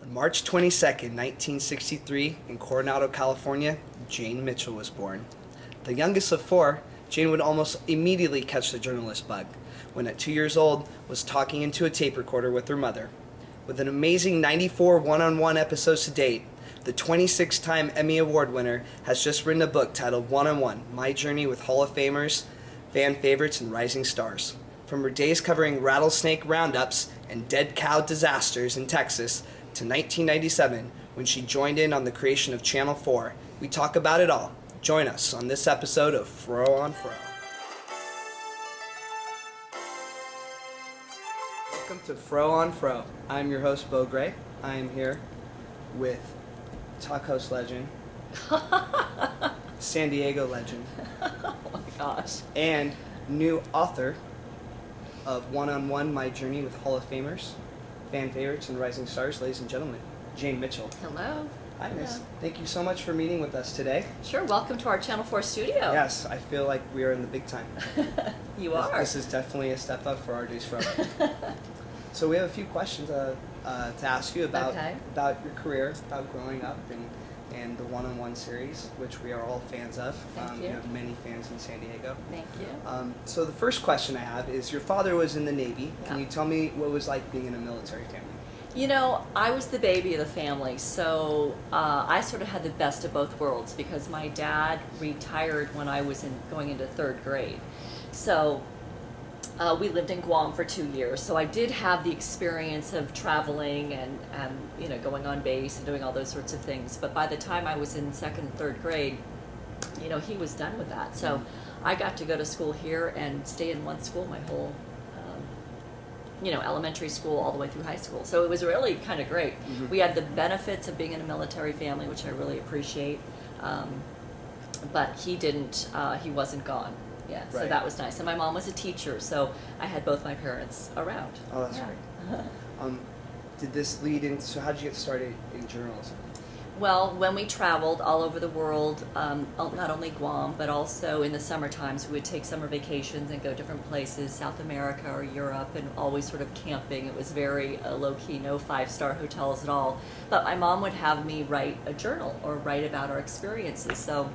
On March 22nd, 1963, in Coronado, California, Jane Mitchell was born. The youngest of four, Jane would almost immediately catch the journalist bug when at 2 years old was talking into a tape recorder with her mother. With an amazing 94 one-on-one episodes to date, the 26-time Emmy Award winner has just written a book titled One-on-One, My Journey with Hall of Famers, Fan Favorites, and Rising Stars. From her days covering rattlesnake roundups and dead cow disasters in Texas to 1997, when she joined in on the creation of Channel 4, we talk about it all. Join us on this episode of Fro On Fro. Welcome to Fro On Fro. I'm your host, Bo Gray. I am here with talk host legend, San Diego legend, Oh my gosh. and new author of One-on-One, My Journey with Hall of Famers, Fan Favorites, and Rising Stars, ladies and gentlemen, Jane Mitchell. Hello. Hi, Miss. Hello. Thank you so much for meeting with us today. Sure, welcome to our Channel 4 studio. Yes, I feel like we are in the big time. You are. This is definitely a step up for RJ's Fro. So we have a few questions to ask you about your career, about growing up, and the One-on-One series, which we are all fans of. Thank you. You have many fans in San Diego. Thank you. So the first question I have is, your father was in the Navy. Yeah. Can you tell me what it was like being in a military family? You know, I was the baby of the family, so I sort of had the best of both worlds because my dad retired when I was going into third grade. So we lived in Guam for 2 years, so I did have the experience of traveling and you know, going on base and doing all those sorts of things. But by the time I was in second and third grade, you know, he was done with that. So I got to go to school here and stay in one school my whole, you know, elementary school all the way through high school. So it was really kind of great. Mm-hmm. We had the benefits of being in a military family, which I really appreciate. But he didn't, he wasn't gone. Yeah, so Right. that was nice. And my mom was a teacher, so I had both my parents around. Oh, that's Yeah. great. Did this lead into, so how did you get started in journalism? Well, when we traveled all over the world, not only Guam, but also in the summer times, we would take summer vacations and go different places, South America or Europe, and always sort of camping. It was very low-key, no five-star hotels at all. But my mom would have me write a journal or write about our experiences. So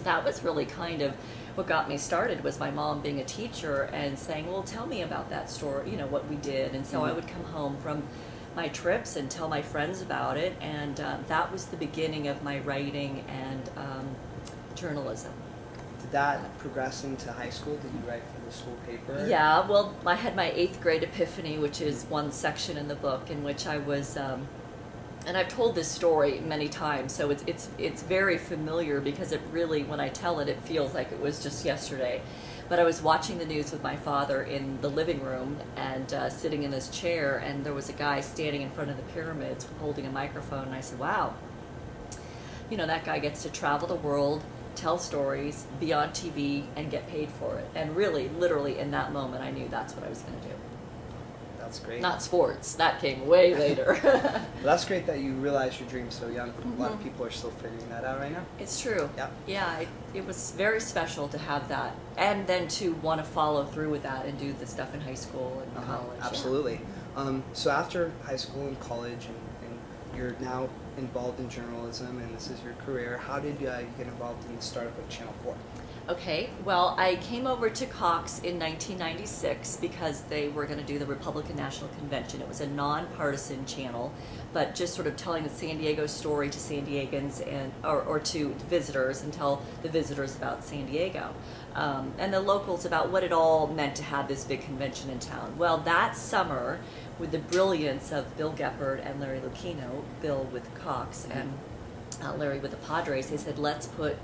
that was really kind of what got me started, was my mom being a teacher and saying, well, tell me about that story, you know, what we did. And so I would come home from my trips and tell my friends about it, and that was the beginning of my writing and journalism. Did that progress into high school? Did you write for the school paper? Yeah, well, I had my 8th grade epiphany, which is one section in the book in which I was, and I've told this story many times, so it's very familiar because it really, when I tell it, it feels like it was just yesterday. But I was watching the news with my father in the living room and sitting in his chair, and there was a guy standing in front of the pyramids holding a microphone, and I said, wow, you know, that guy gets to travel the world, tell stories, be on TV, and get paid for it. And really, literally, in that moment, I knew that's what I was going to do. That's great. Not sports. That came way later. Well, that's great that you realized your dream so young. A lot of people are still figuring that out right now. It's true. Yeah. Yeah, it was very special to have that, and then to want to follow through with that and do the stuff in high school and college. Absolutely. So after high school and college, and you're now involved in journalism, and this is your career, how did you get involved in the startup of Channel 4? Okay, well, I came over to Cox in 1996 because they were going to do the Republican National Convention. It was a nonpartisan channel, but just sort of telling the San Diego story to San Diegans and or to visitors, and tell the visitors about San Diego and the locals about what it all meant to have this big convention in town. Well, that summer, with the brilliance of Bill Geppert and Larry Lucchino, Bill with Cox and Larry with the Padres, they said, let's put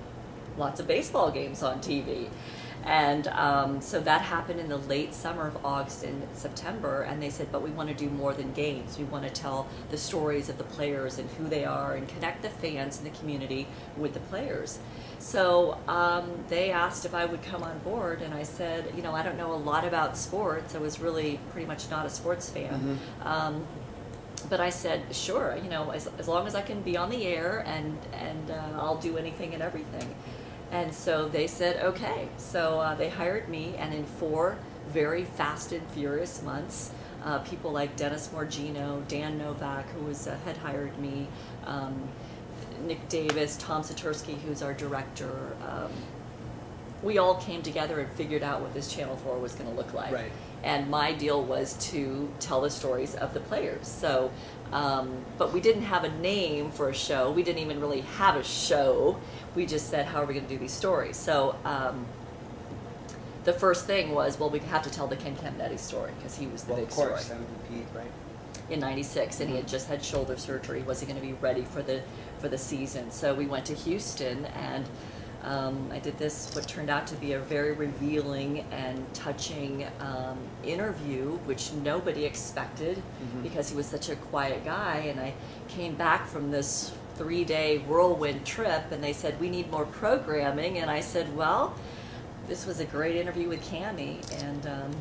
lots of baseball games on TV. And so that happened in the late summer of August and September, and they said, but we want to do more than games. We want to tell the stories of the players and who they are and connect the fans and the community with the players. So they asked if I would come on board, and I said, you know, I don't know a lot about sports. I was really pretty much not a sports fan. But I said, sure, you know, as long as I can be on the air, and I'll do anything and everything. And so they said, okay. So they hired me, and in 4 very fast and furious months, people like Dennis Morgino, Dan Novak, who was hired me, Nick Davis, Tom Satursky, who's our director. We all came together and figured out what this Channel 4 was going to look like. Right. And my deal was to tell the stories of the players. So, but we didn't have a name for a show. We didn't even really have a show. We just said, how are we going to do these stories? So the first thing was, well, we have to tell the Ken Caminetti story because he was the big story. Of course, MVP, right? In '96, and he had just had shoulder surgery. Was he going to be ready for the season? So we went to Houston, and I did this, what turned out to be a very revealing and touching interview, which nobody expected because he was such a quiet guy. And I came back from this 3-day whirlwind trip, and they said, we need more programming. And I said, well, this was a great interview with Cammy. And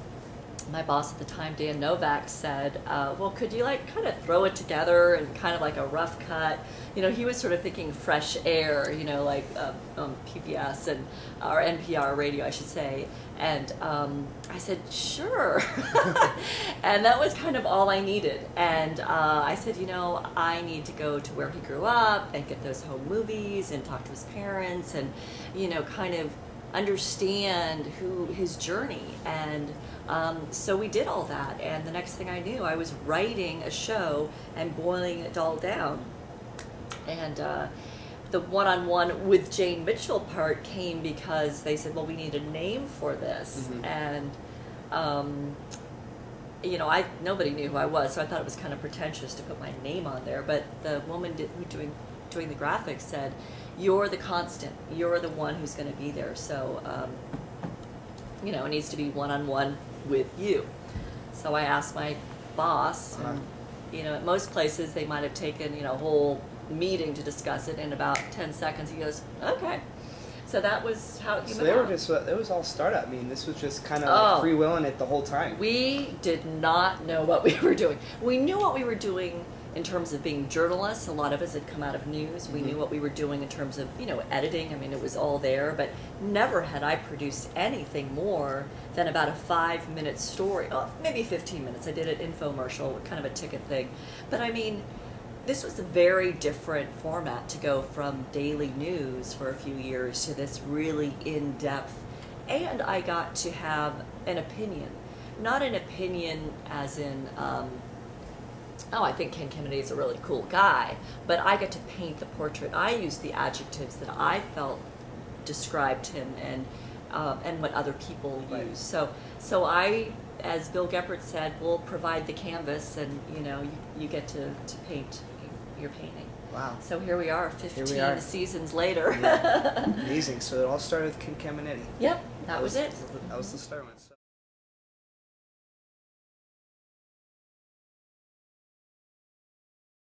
my boss at the time, Dan Novak, said, well, could you like kind of throw it together and kind of like a rough cut? You know, he was sort of thinking fresh air, you know, like PBS and or NPR radio, I should say. And I said, sure. And that was kind of all I needed. And I said, you know, I need to go to where he grew up and get those home movies and talk to his parents and, you know, kind of understand his journey. And so we did all that, and the next thing I knew, I was writing a show and boiling it all down. And the one-on-one with Jane Mitchell part came because they said, well, we need a name for this. And you know, nobody knew who I was, so I thought it was kind of pretentious to put my name on there. But the woman who doing the graphics said, you're the constant, you're the one who's going to be there. So you know, it needs to be one-on-one with you. So I asked my boss, and, you know, at most places they might have taken, you know, a whole meeting to discuss it. In about 10 seconds he goes, okay. So that was how it came about. So it was all startup. I mean, this was just kind of like freewheeling it the whole time. We did not know what we were doing. We knew what we were doing in terms of being journalists. A lot of us had come out of news. We knew what we were doing in terms of, you know, editing. I mean, it was all there, but never had I produced anything more than about a 5-minute story. Oh, maybe 15 minutes. I did an infomercial, kind of a ticket thing. But I mean, this was a very different format to go from daily news for a few years to this really in-depth. And I got to have an opinion. Not an opinion as in, oh, I think Ken Caminetti is a really cool guy, but I get to paint the portrait. I use the adjectives that I felt described him and what other people use. So I, as Bill Geppert said, will provide the canvas, and you know, you get to paint your painting. Wow. So here we are, 15 seasons later. Yeah. Amazing. So it all started with Ken Caminetti. Yep, that was it. That was the start of it. So.